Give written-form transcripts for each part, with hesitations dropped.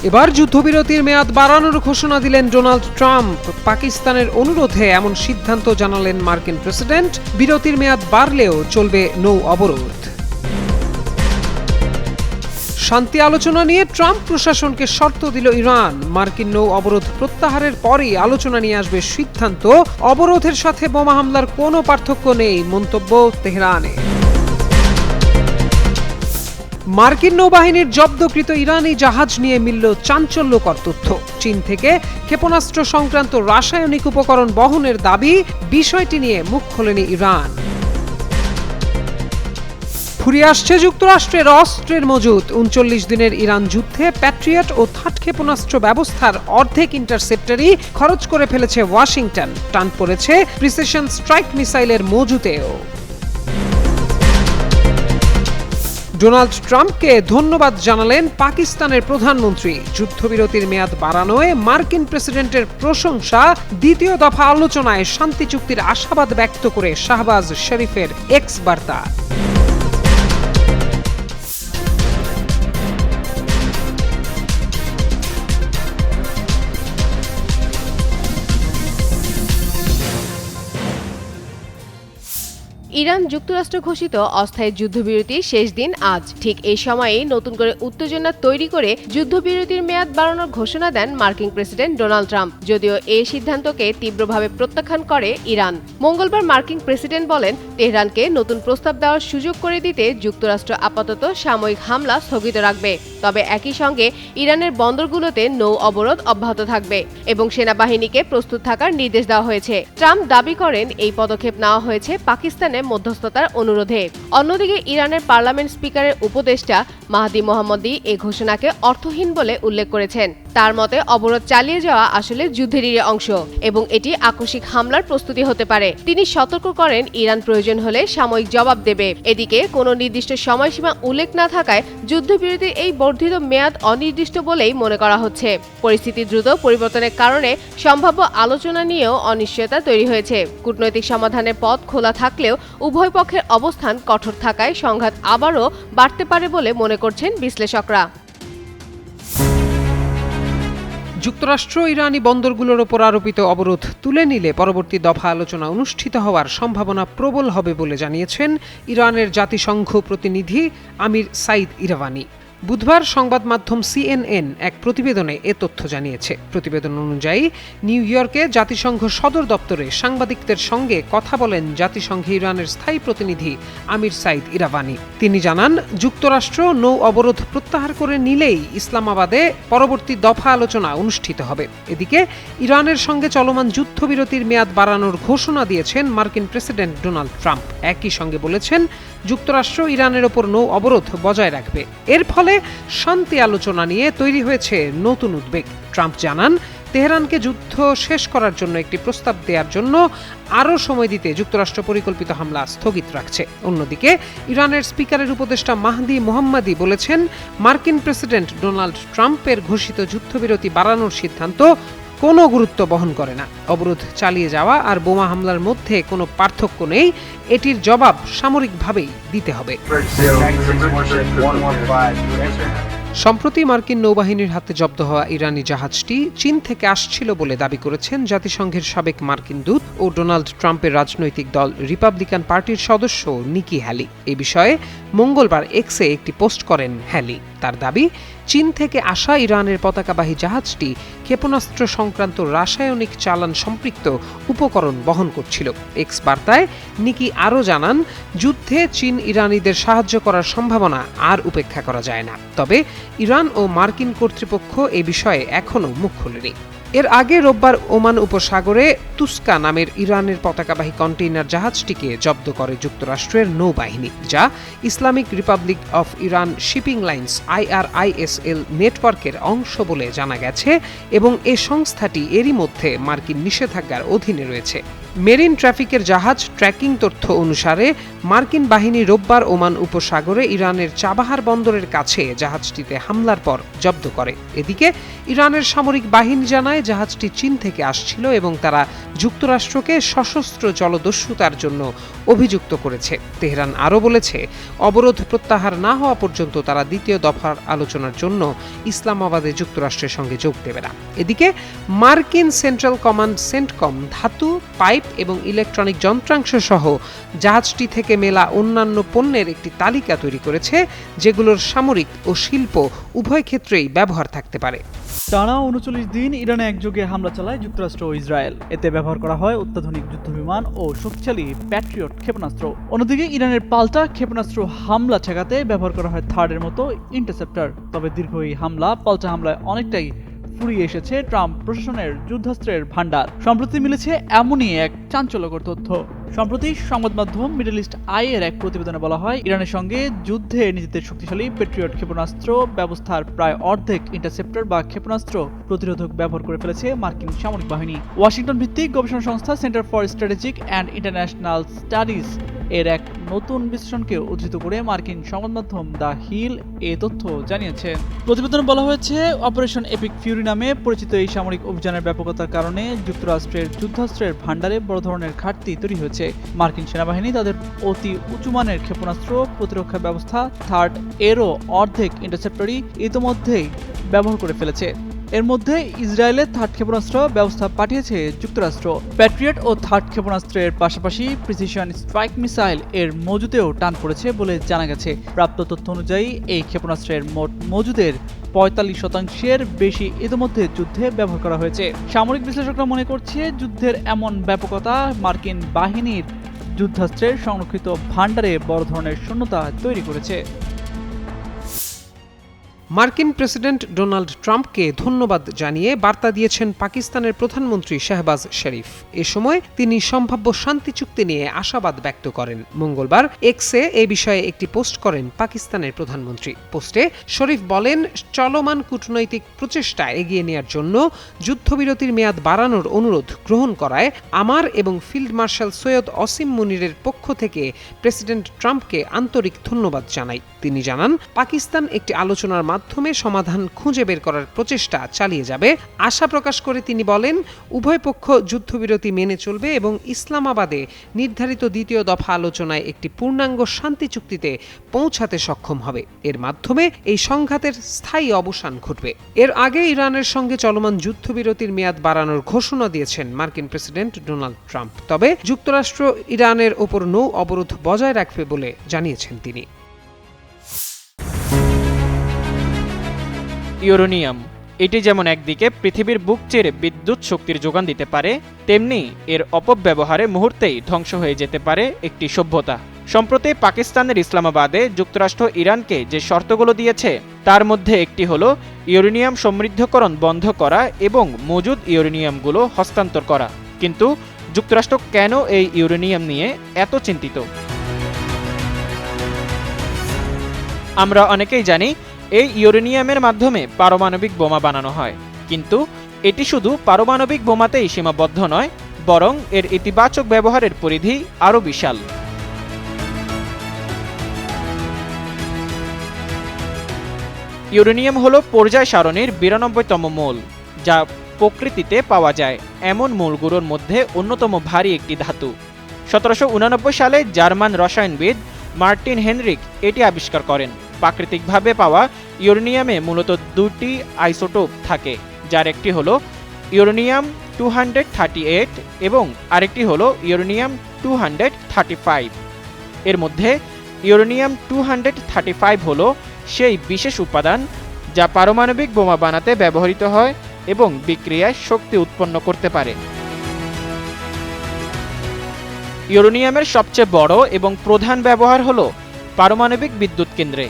এবার যুদ্ধবিরতির মেয়াদ বাড়ানোর ঘোষণা দিলেন ডোনাল্ড ট্রাম্প। পাকিস্তানের অনুরোধে এমন সিদ্ধান্ত জানালেন মার্কিন প্রেসিডেন্ট। বিরতির মেয়াদ বাড়লেও চলবে নৌ অবরোধ। শান্তি আলোচনা নিয়ে ট্রাম্প প্রশাসনকে শর্ত দিল ইরান। মার্কিন নৌ অবরোধ প্রত্যাহারের পরই আলোচনা নিয়ে আসবে সিদ্ধান্ত। অবরোধের সাথে বোমা হামলার কোনো পার্থক্য নেই, মন্তব্য তেহরানে। মার্কিন নৌবাহিনীর জব্দকৃত ইরানি জাহাজ নিয়ে মিলল চাঞ্চল্যকর তথ্য। চীন থেকে ক্ষেপণাস্ত্র সংক্রান্ত রাসায়নিক উপকরণ বহনের দাবি। বিষয়টি নিয়ে মুখ খোলেনি ইরান। ফুরিয়ে আসছে যুক্তরাষ্ট্রের অস্ত্রের মজুত। ৩৯ দিনের ইরান যুদ্ধে প্যাট্রিয়ট ও থার্ড ক্ষেপণাস্ত্র ব্যবস্থার অর্ধেক ইন্টারসেপ্টরই খরচ করে ফেলেছে ওয়াশিংটন। টান পড়েছে প্রিসিশন স্ট্রাইক মিসাইলের মজুতেও। ডোনাল্ড ট্রাম্পকে ধন্যবাদ জানালেন পাকিস্তানের প্রধানমন্ত্রী। যুদ্ধবিরতির মেয়াদ বাড়ানোয় মার্কিন প্রেসিডেন্টের প্রশংসা। দ্বিতীয় দফা আলোচনায় শান্তি চুক্তির আশাবাদ ব্যক্ত করে শাহবাজ শরীফের এক্স বার্তা। ইরান যুক্তরাষ্ট্র ঘোষিত অস্থায়ী যুদ্ধবিরতির শেষ দিন আজ। ঠিক এই সময়েই নতুন করে উত্তেজনা তৈরি করে যুদ্ধবিরতির মেয়াদ বাড়ানোর ঘোষণা দেন মার্কিন প্রেসিডেন্ট ডোনাল্ড ট্রাম্প। যদিও এই সিদ্ধান্তকে তীব্রভাবে প্রত্যাখ্যান করে ইরান। মঙ্গলবার মার্কিন প্রেসিডেন্ট বলেন, তেহরানকে নতুন প্রস্তাব দেওয়ার সুযোগ করে দিতে যুক্তরাষ্ট্র আপাতত সাময়িক হামলা স্থগিত রাখবে। তবে একই সঙ্গে ইরানের বন্দরগুলোতে নৌ অবরোধ অব্যাহত থাকবে এবং সেনাবাহিনীকে প্রস্তুত থাকার নির্দেশ দেওয়া হয়েছে। ট্রাম্প দাবি করেন, এই পদক্ষেপ নেওয়া হয়েছে পাকিস্তানের মধ্যস্থতার অনুরোধে। অন্যদিকে ইরানের পার্লামেন্ট স্পিকারের উপদেষ্টা মাহদি মোহাম্মদী এই ঘোষণাকে অর্থহীন বলে উল্লেখ করেছেন। তার মতে অবরোধ চালিয়ে যাওয়া আসলে যুদ্ধেরই অংশ এবং এটি আকস্মিক হামলার প্রস্তুতি হতে পারে। তিনি সতর্ক করেন, ইরান প্রয়োজন হলে সাময়িক জবাব দেবে। এদিকে কোনো নির্দিষ্ট সময়সীমা উল্লেখ না থাকায় যুদ্ধবিরতির এই বর্ধিত মেয়াদ অনির্দিষ্ট বলেই মনে করা হচ্ছে। পরিস্থিতি দ্রুত পরিবর্তনের কারণে সম্ভাব্য আলোচনা নিয়েও অনিশ্চয়তা তৈরি হয়েছে। কূটনৈতিক সমাধানের পথ খোলা থাকলেও উভয় পক্ষের অবস্থান কঠোর থাকায় সংঘাত আবারও বাড়তে পারে বলে মনে করছেন বিশ্লেষকরা। যুক্তরাষ্ট্র ইরানি বন্দরগুলোর ওপর আরোপিত অবরোধ তুলে নিলে পরবর্তী দফা আলোচনা অনুষ্ঠিত হওয়ার সম্ভাবনা প্রবল হবে বলে জানিয়েছেন ইরানের জাতিসংঘ প্রতিনিধি আমির সাইদ ইরাভানি। বুধবার সংবাদ মাধ্যম CNN এক প্রতিবেদনে এ তথ্য জানিয়েছে। প্রতিবেদন অনুযায়ী নিউ ইয়র্কে জাতিসংঘ সদর দপ্তরে সাংবাদিকদের সঙ্গে কথা বলেন জাতিসংঘে ইরানের স্থায়ী প্রতিনিধি আমির সাইদ ইরাভানি। তিনি জানান, যুক্তরাষ্ট্র নৌ অবরোধ প্রত্যাহার করে নিলেই ইসলামাবাদে পরবর্তী দফা আলোচনা অনুষ্ঠিত হবে। এদিকে ইরানের সঙ্গে চলমান যুদ্ধবিরতির মেয়াদ বাড়ানোর ঘোষণা দিয়েছেন মার্কিন প্রেসিডেন্ট ডোনাল্ড ট্রাম্প। একই সঙ্গে বলেছেন, যুক্তরাষ্ট্র ইরানের ওপর নৌ অবরোধ বজায় রাখবে। এর ফলে শান্তি আলোচনা নিয়ে তৈরি হয়েছে নতুন উদ্বেগ। ট্রাম্প জানান, তেহরানকে যুদ্ধ শেষ করার জন্য একটি প্রস্তাব দেওয়ার জন্য আরও সময় দিতে যুক্তরাষ্ট্র পরিকল্পিত হামলা স্থগিত রাখছে। অন্যদিকে ইরানের স্পিকারের উপদেষ্টা মাহদি মোহাম্মদী বলেছেন, মার্কিন প্রেসিডেন্ট ডোনাল্ড ট্রাম্পের ঘোষিত যুদ্ধবিরতি বাড়ানোর সিদ্ধান্ত কোনো গুরুত্ব বহন করে না। অবরোধ চালিয়ে যাওয়া আর বোমা হামলার মধ্যে কোনো পার্থক্য নেই। এটির জবাব সামরিকভাবেই দিতে হবে। সম্প্রতি মার্কিন নৌবাহিনীর হাতে জব্দ হওয়া ইরানি জাহাজটি চীন থেকে আসছিল বলে দাবি করেছেন জাতিসংঘের সাবেক মার্কিন দূত ও ডোনাল্ড ট্রাম্পের রাজনৈতিক দল রিপাবলিকান পার্টির সদস্য নিকি হ্যালি। এ বিষয়ে মঙ্গলবার এক্সে একটি পোস্ট করেন হ্যালি। তার দাবি, চীন থেকে আসা ইরানের পতাকাবাহী জাহাজটি ক্ষেপণাস্ত্র সংক্রান্ত রাসায়নিক চালান সম্পৃক্ত উপকরণ বহন করছিল। এক্স বার্তায় নিকি আরও জানান, যুদ্ধে চীন ইরানিদের সাহায্য করার সম্ভাবনা আর উপেক্ষা করা যায় না। তবে ইরান ও মার্কিন কর্তৃপক্ষ এ বিষয়ে এখনও মুখ খোলেনি। এর আগে রোববার ওমান উপসাগরে তুস্কা নামের ইরানের পতাকাবাহী কন্টেইনার জাহাজটিকে জব্দ করে যুক্তরাষ্ট্রের নৌবাহিনী, যা Islamic Republic of Iran shipping lines IRISL নেটওয়ার্কের অংশ বলে জানা গেছে এবং এ সংস্থাটি এরই মধ্যে মার্কিন নিষেধাজ্ঞার অধীনে রয়েছে। মেরিন ট্রাফিকের জাহাজ ট্র্যাকিং তথ্য অনুসারে মার্কিন বাহিনী রোববার ওমান উপসাগরে ইরানের চাবাহার বন্দরের কাছে জাহাজটিতে হামলার পর জব্দ করে। এদিকে ইরানের সামরিক বাহিনী জানায় জাহাজটি চীন থেকে আসছিল এবং তারা যুক্তরাষ্ট্রকে সশস্ত্র জলদস্যুতার জন্য অভিযুক্ত করেছে। তেহরান আরও বলেছে, অবরোধ প্রত্যাহার না হওয়া পর্যন্ত তারা দ্বিতীয় দফার আলোচনার জন্য ইসলামাবাদে যুক্তরাষ্ট্রের সঙ্গে যোগ দেবে না। এদিকে মার্কিন সেন্ট্রাল কমান্ড সেন্টকম ধাতু, পাইপ এবং ইলেকট্রনিক যন্ত্রাংশ সহ জাহাজটি থেকে মেলা অন্যান্য পণ্যের একটি তালিকা তৈরি করেছে, যেগুলোর সামরিক ও শিল্প উভয় ক্ষেত্রেই ব্যবহার থাকতে পারে। টানা ৩৯ দিন ইরানে একযোগে হামলা চালায় যুক্তরাষ্ট্র ও ইসরায়েল। এতে ব্যবহার করা হয় অত্যাধুনিক যুদ্ধবিমান ও শক্তিশালী প্যাট্রিয়ট ক্ষেপণাস্ত্র। অন্যদিকে ইরানের পাল্টা ক্ষেপণাস্ত্র হামলা ঠেকাতে ব্যবহার করা হয় থার্ডের মতো ইন্টারসেপ্টর। তবে দীর্ঘ এই পাল্টা হামলায় অনেকটাই ফুরিয়ে এসেছে ট্রাম্প প্রশাসনের যুদ্ধাস্ত্রের ভান্ডার। সম্প্রতি মিলেছে এমনই এক চাঞ্চল্যকর তথ্য। সম্প্রতি সংবাদ মাধ্যম মিডল ইস্ট আই এর এক প্রতিবেদনে বলা হয়, ইরানের সঙ্গে যুদ্ধে নিজেদের শক্তিশালী প্যাট্রিয়ট ক্ষেপণাস্ত্র ব্যবস্থার প্রায় অর্ধেক ইন্টারসেপ্টর বা ক্ষেপণাস্ত্র প্রতিরোধক ব্যবহার করে ফেলেছে মার্কিন সামরিক বাহিনী। ওয়াশিংটন ভিত্তিক গবেষণা সংস্থা centre for strategic and international studies এর এক নতুন বিশ্লেষণকে উদ্ধৃত করে মার্কিন সংবাদ মাধ্যম দ্য হিল এ তথ্য জানিয়েছে। প্রতিবেদনে বলা হয়েছে, অপারেশন এপিক ফিউরি নামে পরিচিত এই সামরিক অভিযানের ব্যাপকতার কারণে যুক্তরাষ্ট্রের যুদ্ধাস্ত্রের ভান্ডারে বড় ধরনের ঘাটতি তৈরি হয়েছে। মার্কিন সেনাবাহিনী তাদের অতি উঁচুমানের ক্ষেপণাস্ত্র প্রতিরক্ষা ব্যবস্থা থার্ড এরও অর্ধেক ইন্টারসেপ্টরই ইতোমধ্যেই ব্যবহার করে ফেলেছে। এর মধ্যে ইসরায়েলের থার্ড ক্ষেপণাস্ত্র ব্যবস্থা পাঠিয়েছে যুক্তরাষ্ট্র। প্যাট্রিয়ট ও থার্ড ক্ষেপণাস্ত্রের পাশাপাশি প্রিসিশন স্ট্রাইক মিসাইল এর মজুদেও টান পড়েছে বলে জানা গেছে। প্রাপ্ত তথ্য অনুযায়ী এই ক্ষেপণাস্ত্রের মোট মজুদের ৪৫% বেশি ইতিমধ্যে যুদ্ধে ব্যবহার করা হয়েছে। সামরিক বিশ্লেষকরা মনে করছে, যুদ্ধের এমন ব্যাপকতা মার্কিন বাহিনীর যুদ্ধাস্ত্রের সংরক্ষিত ভান্ডারে বড় ধরনের শূন্যতা তৈরি করেছে। মার্কিন প্রেসিডেন্ট ডোনাল্ড ট্রাম্পকে ধন্যবাদ জানিয়ে বার্তা দিয়েছেন পাকিস্তানের প্রধানমন্ত্রী শাহবাজ শরীফ। এ সময় তিনি সম্ভাব্য শান্তি চুক্তি নিয়ে আশাবাদ ব্যক্ত করেন। মঙ্গলবার এক্সে এ বিষয়ে একটি পোস্ট করেন পাকিস্তানের প্রধানমন্ত্রী। পোস্টে শরীফ বলেন, চলমান কূটনৈতিক প্রচেষ্টা এগিয়ে নেওয়ার জন্য যুদ্ধবিরতির মেয়াদ বাড়ানোর অনুরোধ গ্রহণ করায় আমার এবং ফিল্ড মার্শাল সৈয়দ অসীম মুনিরের পক্ষ থেকে প্রেসিডেন্ট ট্রাম্পকে আন্তরিক ধন্যবাদ জানাই। তিনি জানান, পাকিস্তান একটি আলোচনার মাধ্যমে সমাধান খুঁজে বের করার প্রচেষ্টা চালিয়ে যাবে। আশা প্রকাশ করে তিনি বলেন, উভয় পক্ষ যুদ্ধবিরতি মেনে চলবে এবং ইসলামাবাদে নির্ধারিত দ্বিতীয় দফা আলোচনায় একটি পূর্ণাঙ্গ শান্তি চুক্তিতে পৌঁছাতে সক্ষম হবে। এর মাধ্যমে এই সংঘাতের স্থায়ী অবসান ঘটবে। এর আগে ইরানের সঙ্গে চলমান যুদ্ধবিরতির মেয়াদ বাড়ানোর ঘোষণা দিয়েছেন মার্কিন প্রেসিডেন্ট ডোনাল্ড ট্রাম্প। তবে যুক্তরাষ্ট্র ইরানের ওপর নৌ অবরোধ বজায় রাখবে বলে জানিয়েছেন তিনি। ইউরেনিয়াম, এটি যেমন একদিকে পৃথিবীর বুক চিরে বিদ্যুৎ শক্তির যোগান দিতে পারে, তেমনি এর অপব্যবহারে মুহূর্তেই ধ্বংস হয়ে যেতে পারে একটি সভ্যতা। সম্প্রতি পাকিস্তানের ইসলামাবাদে যুক্তরাষ্ট্র ইরানকে যে শর্তগুলো দিয়েছে তার মধ্যে একটি হলো ইউরেনিয়াম সমৃদ্ধকরণ বন্ধ করা এবং মজুদ ইউরেনিয়ামগুলো হস্তান্তর করা। কিন্তু যুক্তরাষ্ট্র কেন এই ইউরেনিয়াম নিয়ে এত চিন্তিত? আমরা অনেকেই জানি এই ইউরেনিয়ামের মাধ্যমে পারমাণবিক বোমা বানানো হয়, কিন্তু এটি শুধু পারমাণবিক বোমাতেই সীমাবদ্ধ নয়, বরং এর ইতিবাচক ব্যবহারের পরিধি আরও বিশাল। ইউরেনিয়াম হলো পর্যায় সারণীর ৯২তম মৌল, যা প্রকৃতিতে পাওয়া যায় এমন মৌলগুলোর মধ্যে অন্যতম ভারী একটি ধাতু। ১৭৮৯ সালে জার্মান রসায়নবিদ মার্টিন হেনরিক এটি আবিষ্কার করেন। প্রাকৃতিকভাবে পাওয়া ইউরেনিয়ামে মূলত দুটি আইসোটোপ থাকে, যার একটি হলো ইউরেনিয়াম 238 এবং আরেকটি হলো ইউরেনিয়াম 235। এর মধ্যে ইউরেনিয়াম 235 হলো সেই বিশেষ উপাদান যা পারমাণবিক বোমা বানাতে ব্যবহৃত হয় এবং বিক্রিয়ায় শক্তি উৎপন্ন করতে পারে। ইউরেনিয়ামের সবচেয়ে বড় এবং প্রধান ব্যবহার হলো পারমাণবিক বিদ্যুৎ কেন্দ্রে।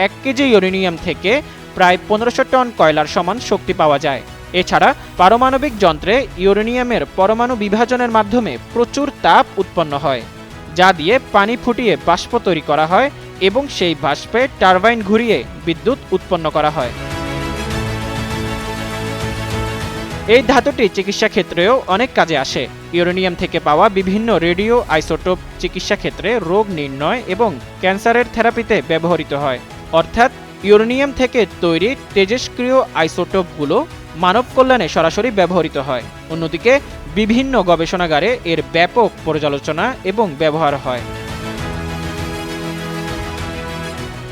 ১ কেজি ইউরেনিয়াম থেকে প্রায় ১৫০০ টন কয়লার সমান শক্তি পাওয়া যায়। এছাড়া পারমাণবিক যন্ত্রে ইউরেনিয়ামের পরমাণু বিভাজনের মাধ্যমে প্রচুর তাপ উৎপন্ন হয়, যা দিয়ে পানি ফুটিয়ে বাষ্প তৈরি করা হয় এবং সেই বাষ্পে টারবাইন ঘুরিয়ে বিদ্যুৎ উৎপন্ন করা হয়। এই ধাতুটি চিকিৎসা ক্ষেত্রেও অনেক কাজে আসে। ইউরেনিয়াম থেকে পাওয়া বিভিন্ন রেডিও আইসোটোপ চিকিৎসা ক্ষেত্রে রোগ নির্ণয় এবং ক্যান্সারের থেরাপিতে ব্যবহৃত হয়। অর্থাৎ ইউরেনিয়াম থেকে তৈরি তেজস্ক্রিয় আইসোটোপগুলো মানব কল্যাণে সরাসরি ব্যবহৃত হয়। অন্যদিকে বিভিন্ন গবেষণাগারে এর ব্যাপক পর্যালোচনা এবং ব্যবহার হয়।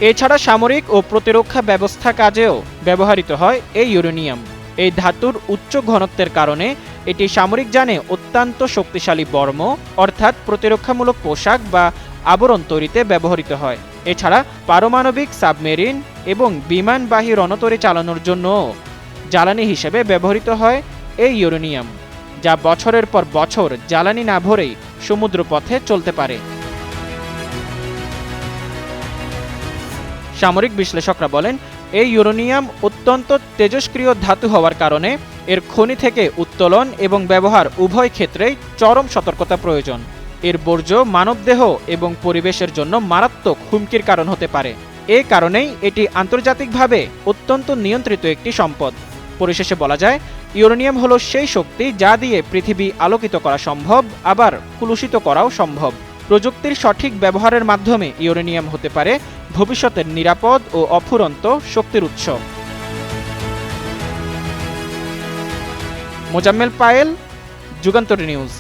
এছাড়া সামরিক ও প্রতিরক্ষা ব্যবস্থা কাজেও ব্যবহৃত হয় এই ইউরেনিয়াম। এই ধাতুর উচ্চ ঘনত্বের কারণে এটি সামরিক যানে অত্যন্ত শক্তিশালী বর্ম অর্থাৎ প্রতিরক্ষামূলক পোশাক বা আবরণ তৈরিতে ব্যবহৃত হয়। এছাড়া পারমাণবিক সাবমেরিন এবং বিমানবাহী রণতরী চালানোর জন্য জ্বালানি হিসেবে ব্যবহৃত হয় এই ইউরেনিয়াম, যা বছরের পর বছর জ্বালানি না ভরেই সমুদ্রপথে চলতে পারে। সামরিক বিশ্লেষকরা বলেন, এই ইউরেনিয়াম অত্যন্ত তেজস্ক্রিয় ধাতু হওয়ার কারণে এর খনি থেকে উত্তোলন এবং ব্যবহার উভয় ক্ষেত্রেই চরম সতর্কতা প্রয়োজন। এর বর্জ্য মানবদেহ এবং পরিবেশের জন্য মারাত্মক হুমকির কারণ হতে পারে। এ কারণেই এটি আন্তর্জাতিকভাবে অত্যন্ত নিয়ন্ত্রিত একটি সম্পদ। পরিশেষে বলা যায়, ইউরেনিয়াম হলো সেই শক্তি যা দিয়ে পৃথিবী আলোকিত করা সম্ভব, আবার কলুষিত করাও সম্ভব। প্রযুক্তির সঠিক ব্যবহারের মাধ্যমে ইউরেনিয়াম হতে পারে ভবিষ্যতের নিরাপদ ও অফুরন্ত শক্তির উৎস। মোজাম্মেল পায়েল, যুগান্তর নিউজ।